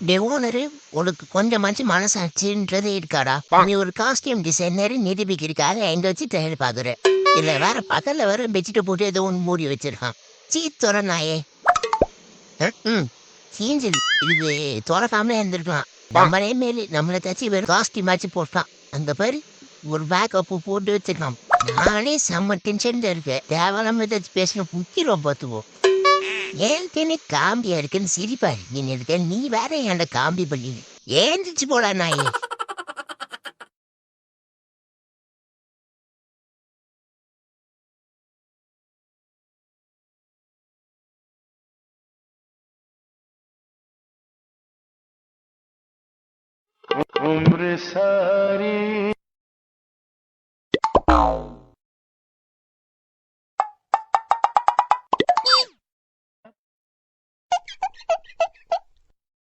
டே owner, உனக்கு கொஞ்சமாச்சும் மனசாட்சின்றதே இருக்காடா? நீ ஒரு காஸ்டியூம் டிசைனர் நிரூபிக்கிறதுக்காக எங்க வச்சு ட்ரையல் பாக்குற. இல்ல வேற பக்கத்துல வேற பெட்ஷீட்டை போட்டு ஏதோ ஒன்று மூடி வச்சிருக்கான். சீ தொற நாயே. ம் சீஞ்சல் இது திறக்காமலே இருந்திருக்கலாம். நம்மளே மேலே நம்மளை தச்சு வெறும் காஸ்டியூமாச்சு போட்டான். அந்த பாரு ஒரு பேக்கப்பு போட்டு வச்சிருக்கான். நானே செம்ம டென்ஷன்ல இருக்கேன். தேவையில்லாம ஏதாச்சும் பேசணும் முக்கியம் பார்த்துவோம். ஏன்கனே காமெடியா இருக்குன்னு சிரிப்பாரு நீ இருக்க. நீ வேற என்கிட்ட காமெடி பண்ணி ஏந்திரிச்சு போடா நாயே. उम्र सारी